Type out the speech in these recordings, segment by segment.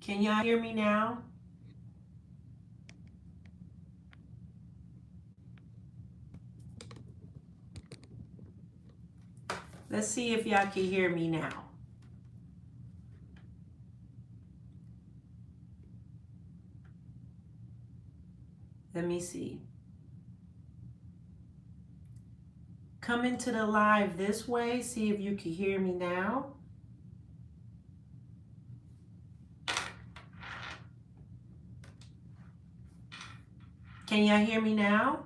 Can y'all hear me now? Let's see if y'all can hear me now. Let me see. Come into the live this way. See if you can hear me now. Can y'all hear me now?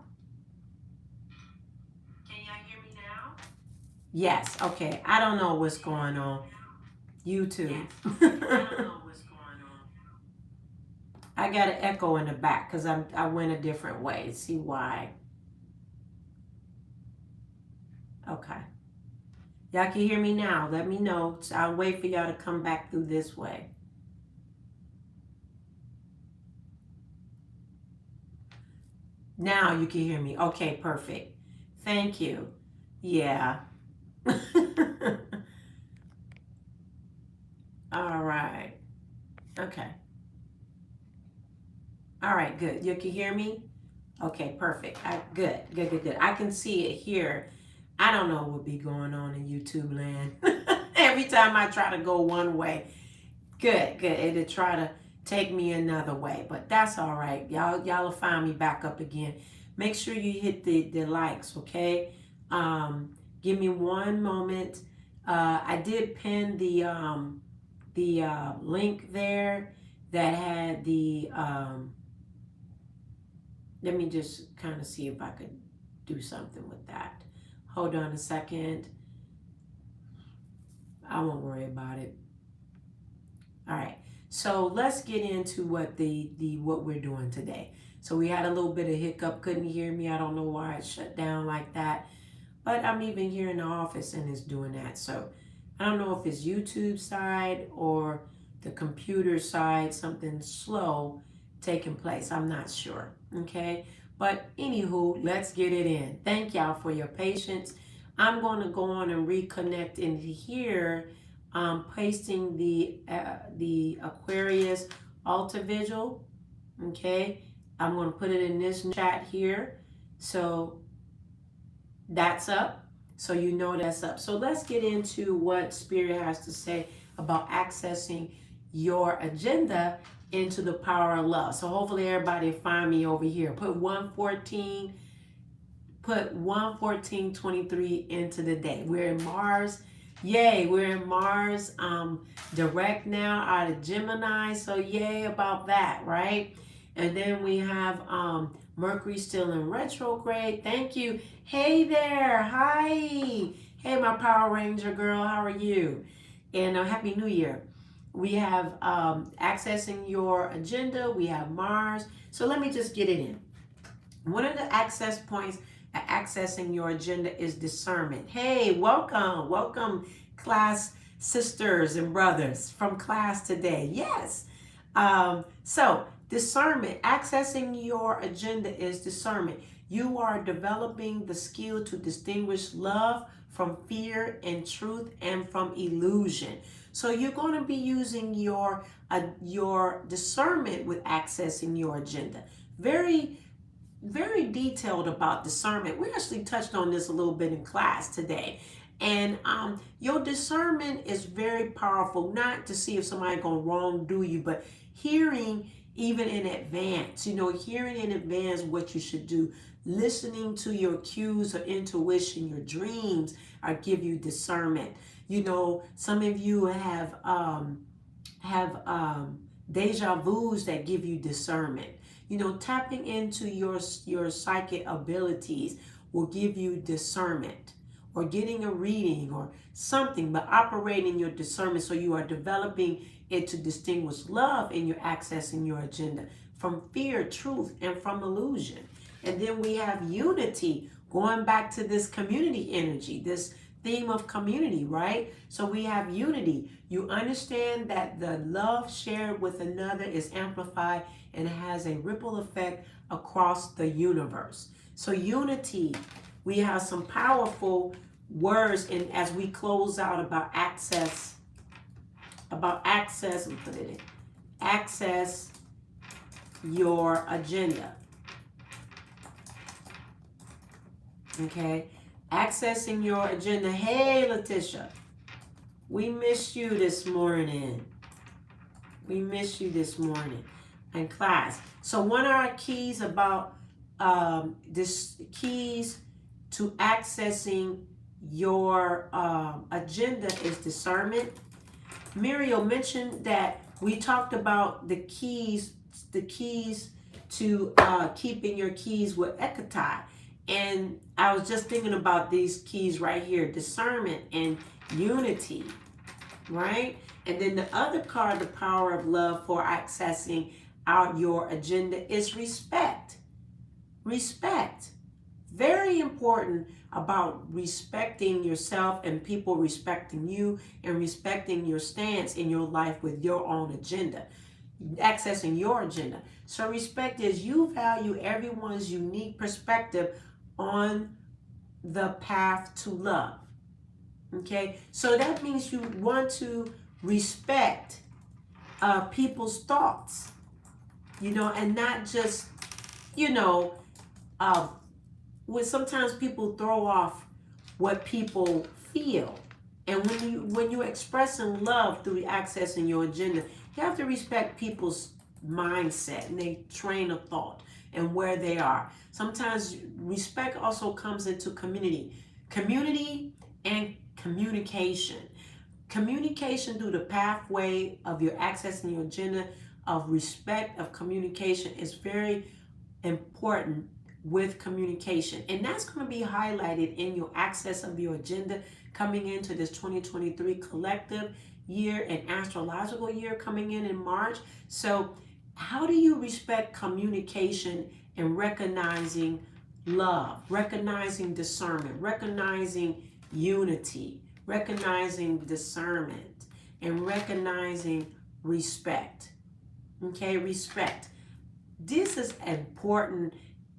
Can y'all hear me now? Yes. Okay. I don't know what's going on. YouTube. Yes. Okay. I don't know what's going on. I got an echo in the back because I went a different way. See why? Okay. Y'all can hear me now. Let me know. I'll wait for y'all to come back through this way. Now you can hear me. Okay, perfect. Thank you. Yeah. All right. Okay. All right, good. You can hear me? Okay, perfect. Good. I can see it here. I don't know what be going on in YouTube land. Every time I try to go one way, good. It'll try to take me another way, but that's all right. Y'all will find me back up again. Make sure you hit the likes, okay? Give me one moment. I did pin the link there that had the let me just kind of see if I could do something with that. Hold on a second. I won't worry about it. All right. So let's get into what what we're doing today. So we had a little bit of hiccup, couldn't hear me. I don't know why it shut down like that. But I'm even here in the office and it's doing that. So I don't know if it's YouTube side or the computer side, something slow taking place. I'm not sure. Okay. But anywho, let's get it in. Thank y'all for your patience. I'm going to go on and reconnect in here, pasting the Aquarius Alta Vigil. Okay. I'm going to put it in this chat here. So that's up. So you know that's up. So let's get into what Spirit has to say about accessing your agenda into the power of love. So hopefully everybody find me over here. Put 114:23 into the day. We're in Mars. Yay, we're in Mars direct now out of Gemini. So yay about that, right? And then we have Mercury still in retrograde. Thank you. Hey there. Hi. Hey, my Power Ranger girl. How are you? And Happy New Year. We have accessing your agenda. We have Mars. So let me just get it in. One of the access points at accessing your agenda is discernment. Hey, welcome. Welcome, class sisters and brothers from class today. Yes. So discernment, accessing your agenda is discernment. You are developing the skill to distinguish love from fear and truth and from illusion. So you're going to be using your discernment with accessing your agenda. Very detailed about discernment. We actually touched on this a little bit in class today. And your discernment is very powerful, not to see if somebody gonna wrongdo you, but hearing even in advance, hearing in advance what you should do, listening to your cues or intuition, your dreams are give you discernment. Some of you have deja vus that give you discernment. Tapping into your psychic abilities will give you discernment, or getting a reading or something, but operating your discernment so you are developing it to distinguish love in your accessing your agenda from fear, truth, and from illusion. And then we have unity, going back to this community energy, this theme of community, right? So we have unity. You understand that the love shared with another is amplified and has a ripple effect across the universe. So unity, we have some powerful words, and as we close out about access, let me put it in. access your agenda. Okay, accessing your agenda. Hey, Letitia, we missed you this morning. We missed you this morning in class. So one of our keys about this keys to accessing your agenda is discernment. Muriel mentioned that we talked about the keys to keeping your keys with Pt2. And I was just thinking about these keys right here, discernment and unity, right? And then the other card, the power of love for accessing your agenda, is respect. Respect. Very important about respecting yourself and people respecting you and respecting your stance in your life with your own agenda, accessing your agenda. So respect is you value everyone's unique perspective on the path to love. Okay, so that means you want to respect people's thoughts, and not just, when sometimes people throw off what people feel. And when you're expressing love through accessing your agenda, you have to respect people's mindset and their train of thought and where they are. Sometimes respect also comes into community and communication. Communication through the pathway of your accessing your agenda of respect, of communication, is very important with communication. And that's going to be highlighted in your access of your agenda coming into this 2023 collective year and astrological year coming in March. So how do you respect communication and recognizing love, recognizing discernment, recognizing unity, recognizing discernment, and recognizing respect? Okay, respect. This is important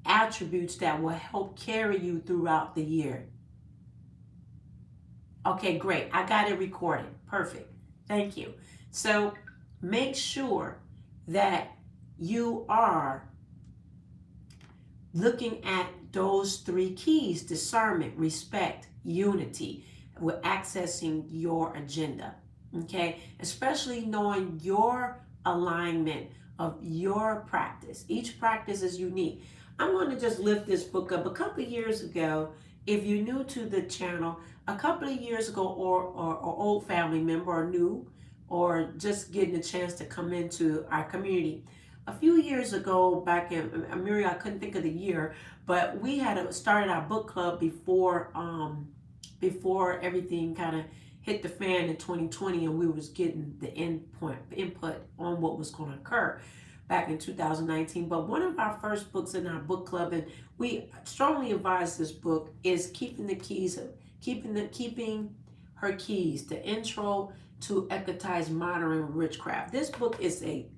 attributes that will help carry you throughout the year. Okay, great. I got it recorded. Perfect. Thank you. So make sure that you are looking at those three keys: discernment, respect, unity, with accessing your agenda. Okay, especially knowing your alignment of your practice. Each practice is unique. I'm going to just lift this book up. A couple of years ago, if you're new to the channel, a couple of years ago, or old family member, or new, or just getting a chance to come into our community, a few years ago, back in Muriel, I couldn't think of the year, but we had started our book club before everything kind of hit the fan in 2020, and we was getting the input on what was going to occur back in 2019. But one of our first books in our book club, and we strongly advise this book, is Keeping Her Keys, the intro to Pt2's Modern Witchcraft. This book is a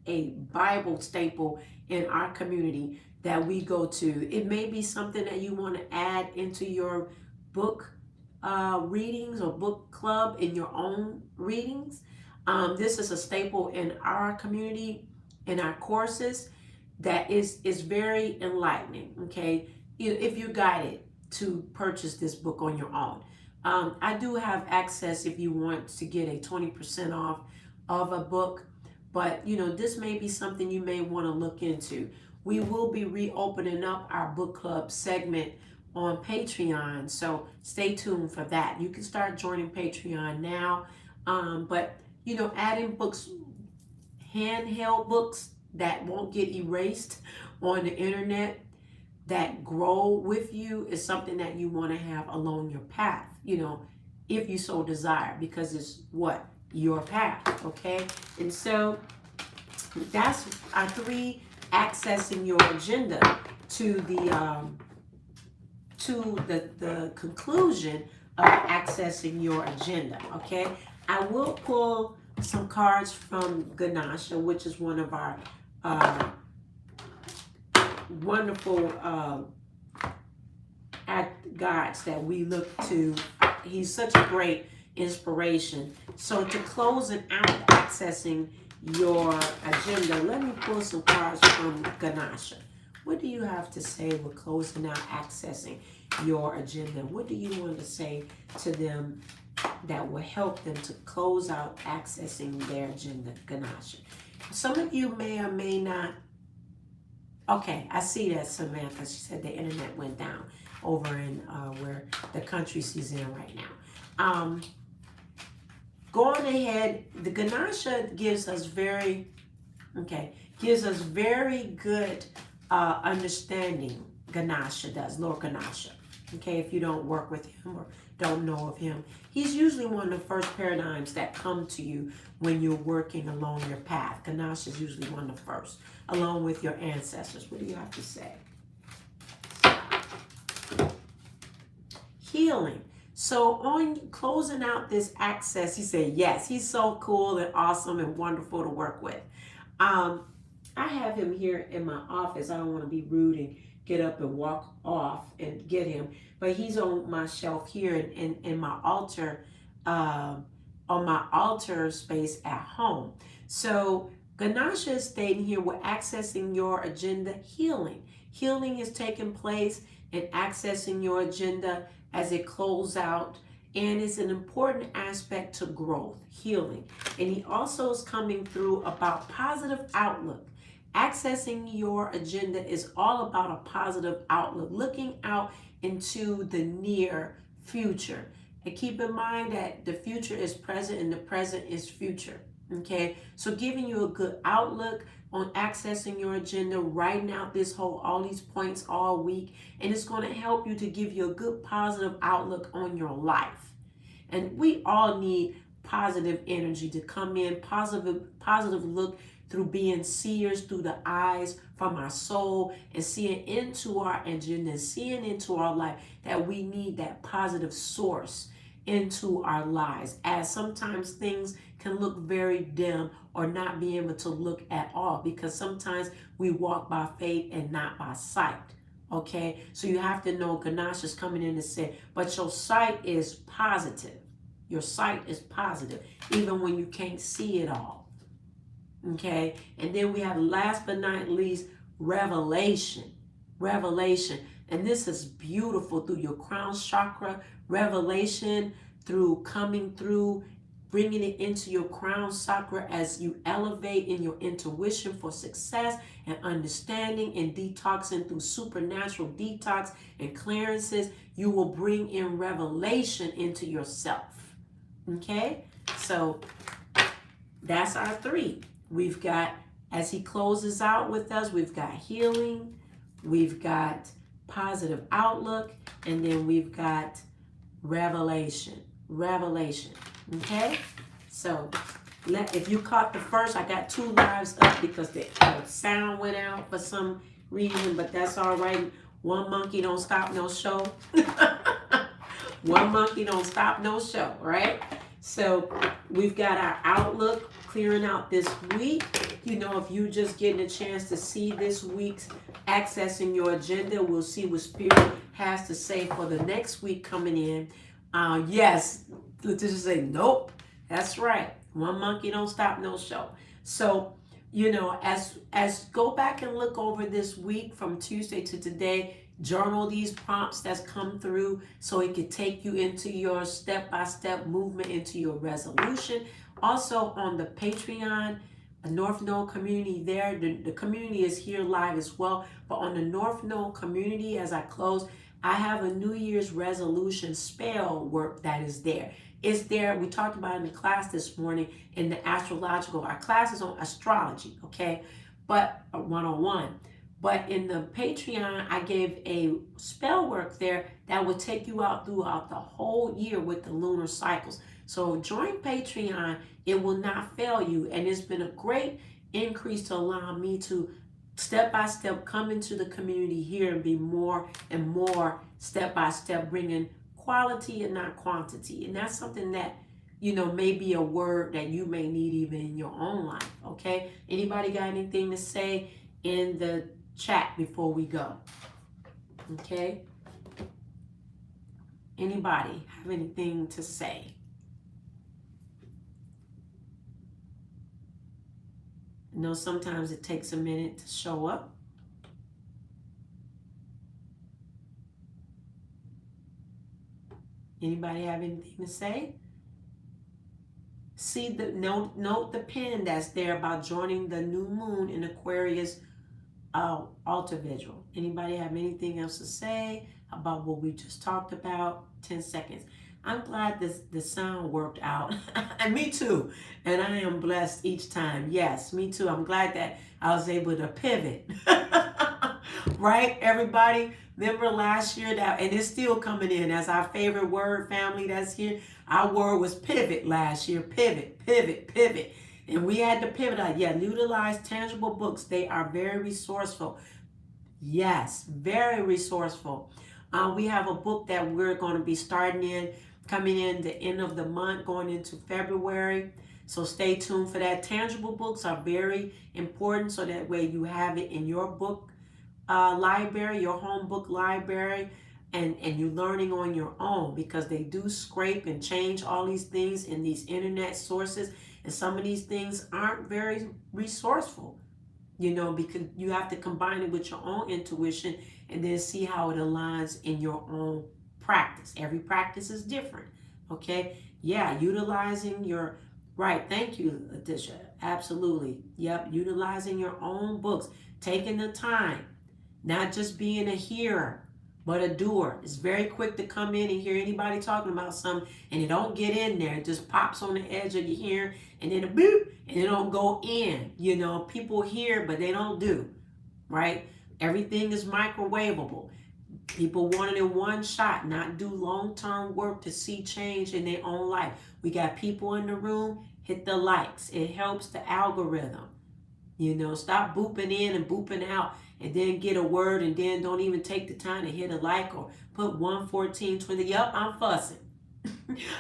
Bible staple in our community that we go to. It may be something that you want to add into your book readings or book club in your own readings. This is a staple in our community, in our courses, that is very enlightening. Okay, if you're guided to purchase this book on your own. I do have access if you want to get a 20% off of a book, but this may be something you may want to look into. We will be reopening up our book club segment on Patreon, so stay tuned for that. You can start joining Patreon now, but adding books, handheld books that won't get erased on the internet, that grow with you, is something that you want to have along your path, if you so desire, because it's your path. Okay, and so that's our three accessing your agenda to the conclusion of accessing your agenda. Okay, I will pull some cards from Ganesha, which is one of our wonderful guides that we look to. He's such a great inspiration. So to close it out, accessing your agenda. Let me pull some cards from Ganesha. What do you have to say with closing out, accessing your agenda? What do you want to say to them that will help them to close out accessing their agenda, Ganesha? Some of you may or may not. Okay, I see that, Samantha. She said the internet went down over in where the country she's in right now. Going ahead, the Ganesha gives us very good understanding. Ganesha does, Lord Ganesha. Okay, if you don't work with him or don't know of him, he's usually one of the first paradigms that come to you when you're working along your path. Ganesha is usually one of the first, along with your ancestors. What do you have to say? Healing. So on closing out this access, he said, yes, he's so cool and awesome and wonderful to work with. I have him here in my office. I don't want to be rude and get up and walk off and get him, but he's on my shelf here in my altar, on my altar space at home. So Ganesha is stating here, we're accessing your agenda, healing. Healing is taking place and accessing your agenda as it closes out, and it's an important aspect to growth, healing. And he also is coming through about positive outlook. Accessing your agenda is all about a positive outlook, looking out into the near future. And keep in mind that the future is present and the present is future. Okay, so giving you a good outlook on accessing your agenda, writing out all these points all week, and it's going to help you to give you a good positive outlook on your life. And we all need positive energy to come in, positive look through being seers through the eyes from our soul and seeing into our agenda, seeing into our life, that we need that positive source into our lives, as sometimes things can look very dim or not be able to look at all, because sometimes we walk by faith and not by sight. Okay, so you have to know Ganesha is coming in and say, but your sight is positive. Your sight is positive, even when you can't see it all. Okay, and then we have, last but not least, revelation. Revelation. And this is beautiful through your crown chakra. Revelation through coming through, bringing it into your crown chakra as you elevate in your intuition for success and understanding, and detoxing through supernatural detox and clearances. You will bring in revelation into yourself. Okay, so that's our three. We've got, as he closes out with us, we've got healing, we've got positive outlook, and then we've got revelation. Revelation. Okay? So, if you caught the first, I got 2 lives up because the sound went out for some reason, but that's all right. One monkey don't stop no show. One monkey don't stop no show, right? So we've got our outlook clearing out this week. You know, if you just getting a chance to see this week's accessing your agenda, we'll see what Spirit has to say for the next week coming in. Yes, let's just say, nope, that's right. One monkey don't stop no show. So, you know, as go back and look over this week from Tuesday to today, journal these prompts that's come through so it could take you into your step-by-step movement into your resolution. Also on the Patreon, the North Node community there, the community is here live as well, but on the North Node community, as I close, I have a New Year's resolution spell work that is there. It's there. We talked about it in the class this morning in the astrological. Our class is on astrology, okay? But 101. But in the Patreon, I gave a spell work there that will take you out throughout the whole year with the lunar cycles. So join Patreon. It will not fail you. And it's been a great increase to allow me to step by step come into the community here and be more and more step by step, bringing quality and not quantity. And that's something that, you know, may be a word that you may need even in your own life. Okay. Anybody got anything to say in the chat before we go? Okay. Anybody have anything to say? You know, sometimes it takes a minute to show up. Anybody have anything to say? See the note the pin that's there about joining the new moon in Aquarius altar vigil. Anybody have anything else to say about what we just talked about? 10 seconds. I'm glad the sound worked out. And me too. And I am blessed each time. Yes, me too. I'm glad that I was able to pivot. Right, everybody? Remember last year that, and it's still coming in as our favorite word, family that's here. Our word was pivot last year. Pivot, pivot, pivot. And we had to pivot out. Yeah, utilize tangible books. They are very resourceful. Yes, very resourceful. We have a book that we're going to be starting in, coming in the end of the month, going into February. So stay tuned for that. Tangible books are very important, so that way you have it in your book library, your home book library, and you're learning on your own, because they do scrape and change all these things in these internet sources, and some of these things aren't very resourceful, you know, because you have to combine it with your own intuition and then see how it aligns in your own practice. Every practice is different. Okay. Yeah, utilizing your right. Thank you, Letitia. Absolutely. Yep. Utilizing your own books, taking the time, not just being a hearer, but a doer. It's very quick to come in and hear anybody talking about something, and it don't get in there. It just pops on the edge of your hearing, and then a boop, and it don't go in. You know, people hear, but they don't do, right? Everything is microwavable. People want it in one shot, not do long-term work to see change in their own life. We got people in the room, hit the likes. It helps the algorithm. You know, stop booping in and booping out, and then get a word and then don't even take the time to hit a like or put 11420. Yup, I'm fussing.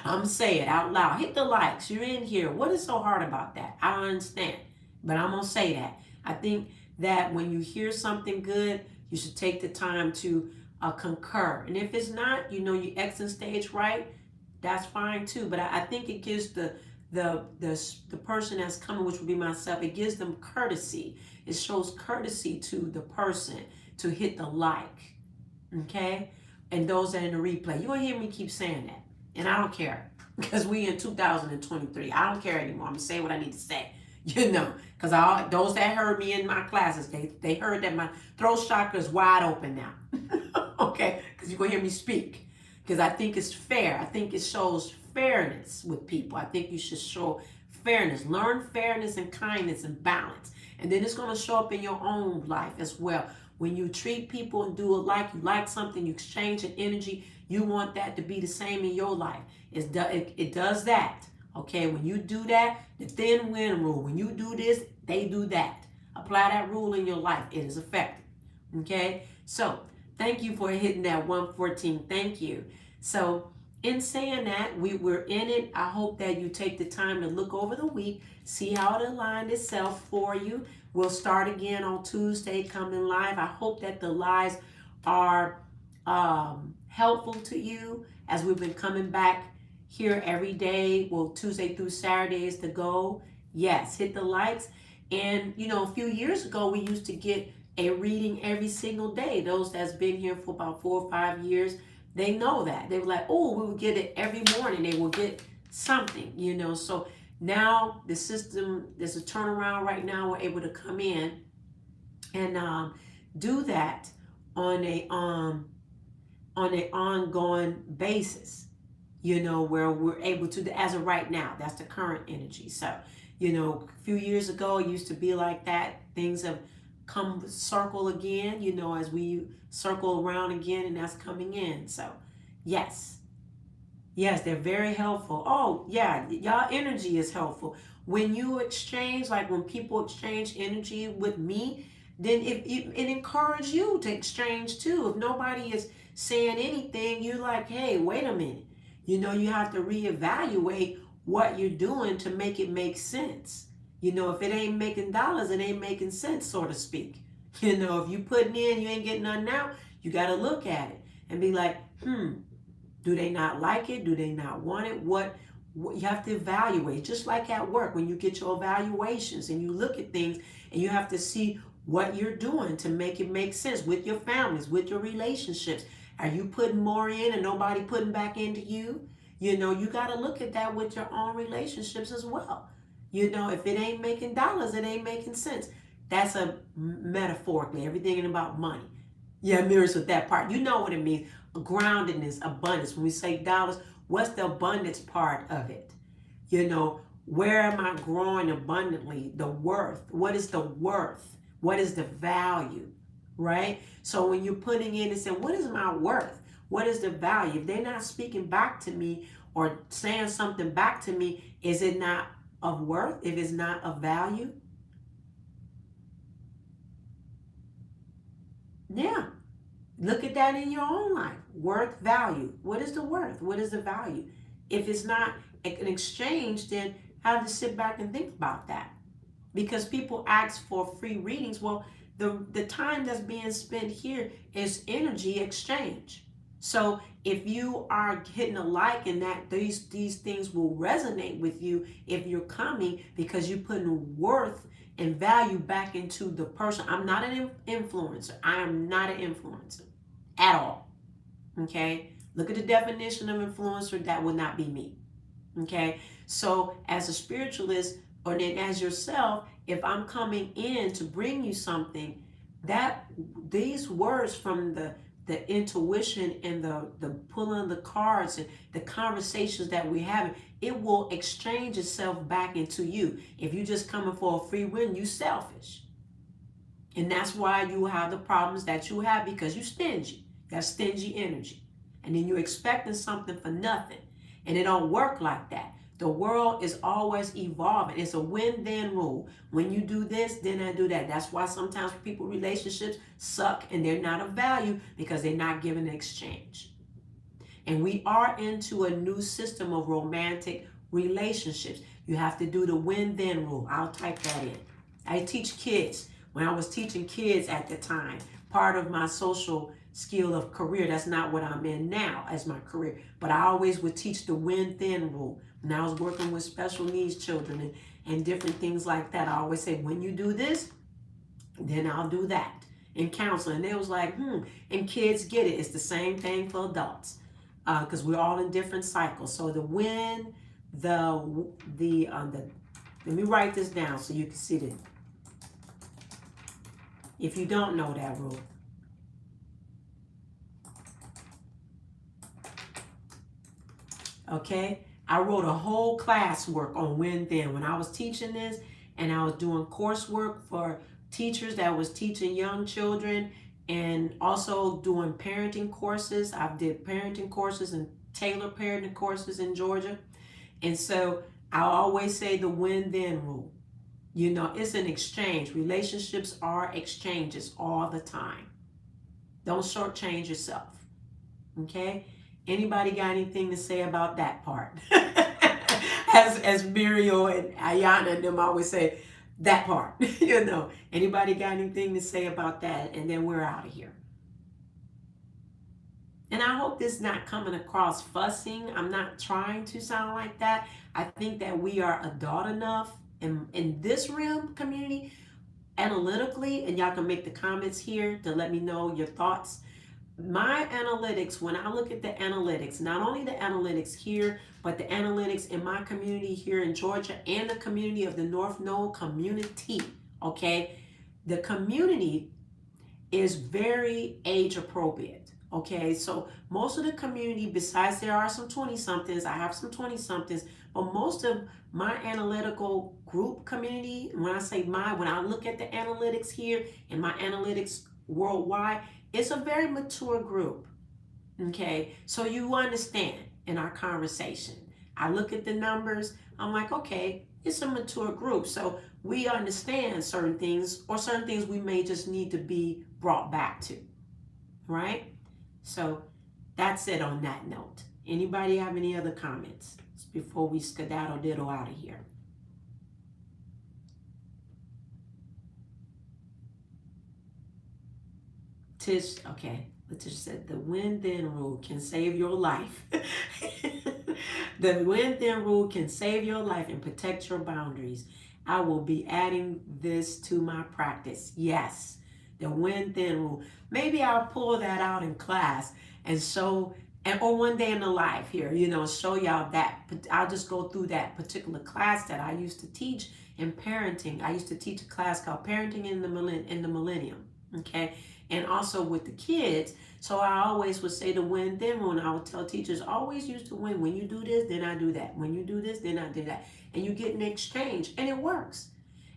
I'm saying it out loud. Hit the likes. You're in here. What is so hard about that? I don't understand. But I'm going to say that. I think that when you hear something good, you should take the time to concur. And if it's not, you know, you exit stage right, that's fine too. But I think it gives the person that's coming, which would be myself, it gives them courtesy. It shows courtesy to the person to hit the like. Okay? And those that are in the replay, you're going to hear me keep saying that. And I don't care, because we in 2023. I don't care anymore. I'm going to say what I need to say. You know, because those that heard me in my classes, they heard that my throat chakra is wide open now. Okay? Because you're going to hear me speak. Because I think it's fair. I think it shows fairness with people. I think you should show fairness. Learn fairness and kindness and balance. And then it's going to show up in your own life as well. When you treat people and do it like you like something, you exchange an energy, you want that to be the same in your life. It does that. Okay, when you do that, the thin wind rule, when you do this, they do that. Apply that rule in your life. It is effective. Okay, so thank you for hitting that 114. Thank you. So in saying that, we're in it. I hope that you take the time to look over the week, see how it aligned itself for you. We'll start again on Tuesday, coming live. I hope that the lives are helpful to you, as we've been coming back here every day. Well, Tuesday through Saturday is the goal. Yes, hit the likes. And, you know, a few years ago, we used to get a reading every single day. Those that's been here for about 4 or 5 years, they know that. They were like, oh, we would get it every morning. They will get something, you know. So now the system, there's a turnaround right now. We're able to come in and do that on a ongoing basis, you know, where we're able to, as of right now, that's the current energy. So, you know, a few years ago, it used to be like that. Things have come circle again, you know, as we circle around again, and that's coming in. So, yes, they're very helpful. Oh, yeah, y'all energy is helpful. When you exchange, like when people exchange energy with me, then it encourages you to exchange too. If nobody is saying anything, you're like, hey, wait a minute. You know, you have to reevaluate what you're doing to make it make sense. You know, if it ain't making dollars, it ain't making sense, so to speak. You know, if you putting in, you ain't getting nothing out, you got to look at it and be like, do they not like it? Do they not want it? You have to evaluate, just like at work when you get your evaluations and you look at things and you have to see what you're doing to make it make sense with your families, with your relationships. Are you putting more in and nobody putting back into you? You know, you got to look at that with your own relationships as well. You know, if it ain't making dollars, it ain't making sense. That's a metaphorically, everything about money. Yeah, mirrors with that part. You know what it means. Groundedness, abundance. When we say dollars, what's the abundance part of it? You know, where am I growing abundantly? The worth. What is the worth? What is the value? Right? So when you're putting in and saying, what is my worth? What is the value? If they're not speaking back to me or saying something back to me, is it not of worth? If it's not of value? Yeah. Look at that in your own life. Worth, value. What is the worth? What is the value? If it's not an exchange, then have to sit back and think about that. Because people ask for free readings. Well, the time that's being spent here is energy exchange. So if you are hitting a like and that these things will resonate with you if you're coming because you're putting worth and value back into the person. I'm not an influencer. I am not an influencer at all. Okay? Look at the definition of influencer. That would not be me. Okay? So as a spiritualist, or then as yourself, if I'm coming in to bring you something, that these words from the intuition and the pulling the cards and the conversations that we have, it will exchange itself back into you. If you just coming for a free win, you selfish. And that's why you have the problems that you have, because you stingy. You have stingy energy. And then you're expecting something for nothing. And it don't work like that. The world is always evolving. It's a win-then rule. When you do this, then I do that. That's why sometimes people relationships suck and they're not of value, because they're not giving an exchange. And we are into a new system of romantic relationships. You have to do the win-then rule. I'll type that in. I teach kids. When I was teaching kids at the time, part of my social skill of career, that's not what I'm in now as my career, but I always would teach the win-then rule. When I was working with special needs children and different things like that, I always say, when you do this, then I'll do that in counseling. And they was like, and kids get it. It's the same thing for adults, because we're all in different cycles. So the win, let me write this down so you can see it. If you don't know that rule. Okay? I wrote a whole classwork on win-then when I was teaching this, and I was doing coursework for teachers that was teaching young children, and also doing parenting courses. I did parenting courses and tailored parenting courses in Georgia. And so I always say the win-then rule. You know, it's an exchange. Relationships are exchanges all the time. Don't shortchange yourself. Okay? Anybody got anything to say about that part? as Muriel and Ayana and them always say, that part. You know, anybody got anything to say about that? And then we're out of here. And I hope this is not coming across fussing. I'm not trying to sound like that. I think that we are adult enough in this realm community, analytically, and y'all can make the comments here to let me know your thoughts. My analytics, when I look at the analytics, not only the analytics here, but the analytics in my community here in Georgia and the community of the North Node community, okay? The community is very age appropriate, okay? So most of the community, besides there are some 20-somethings, I have some 20-somethings, but most of my analytical group community, when I say when I look at the analytics here and my analytics worldwide, it's a very mature group, okay? So you understand in our conversation. I look at the numbers, I'm like, okay, it's a mature group. So we understand certain things, or certain things we may just need to be brought back to, right? So that's it on that note. Anybody have any other comments before we skedaddle diddle out of here? Tish, okay. Letitia said the win-then rule can save your life. The win-then rule can save your life and protect your boundaries. I will be adding this to my practice. Yes, the win-then rule. Maybe I'll pull that out in class and show, and or one day in the life here, show y'all that. I'll just go through that particular class that I used to teach in parenting. I used to teach a class called Parenting in the Millennium. Okay, and also with the kids. So I always would say the win then rule. And I would tell teachers, always use the win. When you do this, then I do that. When you do this, then I do that. And you get an exchange, and it works.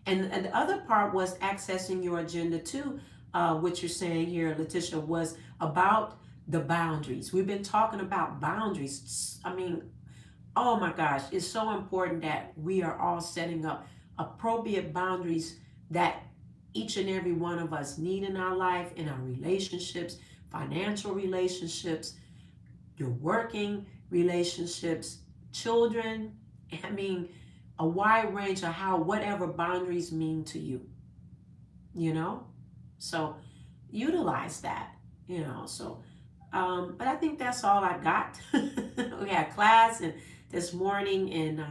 And the other part was accessing your agenda too. What you're saying here, Letitia, was about the boundaries. We've been talking about boundaries. I mean, oh my gosh, it's so important that we are all setting up appropriate boundaries that each and every one of us need in our life, in our relationships, financial relationships, your working relationships, children. I mean, a wide range of how whatever boundaries mean to you, you know? So utilize that, So, but I think that's all I got. We had class and this morning, and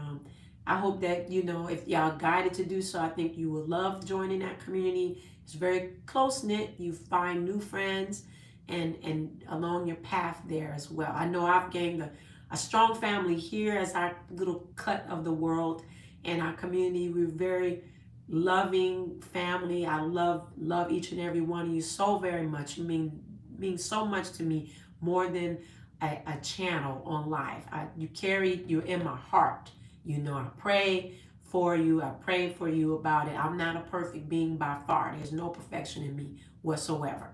I hope that, if y'all guided to do so, I think you will love joining that community. It's very close knit. You find new friends and along your path there as well. I know I've gained a strong family here as our little cut of the world and our community. We're very loving family. I love each and every one of you so very much. You mean so much to me, more than a channel on live. You're in my heart. I pray for you. I pray for you about it. I'm not a perfect being by far. There's no perfection in me whatsoever,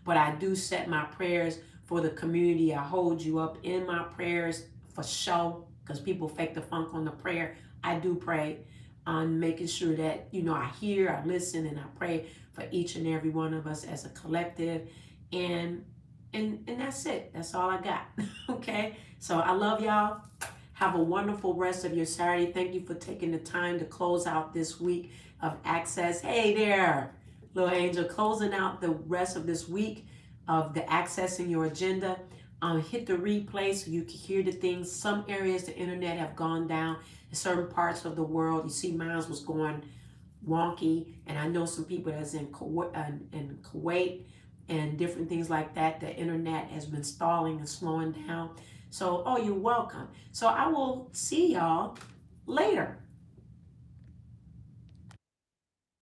but I do set my prayers for the community. I hold you up in my prayers for show, because people fake the funk on the prayer. I do pray on making sure that, I hear, I listen, and I pray for each and every one of us as a collective. And that's it. That's all I got. Okay. So I love y'all. Have a wonderful rest of your Saturday. Thank you for taking the time to close out this week of Access. Hey there, little angel, closing out the rest of this week of the Accessing Your Agenda. Hit the replay so you can hear the things. Some areas the internet have gone down in certain parts of the world. You see, mine was going wonky, and I know some people that's in Kuwait and different things like that. The internet has been stalling and slowing down. So, you're welcome. So I will see y'all later.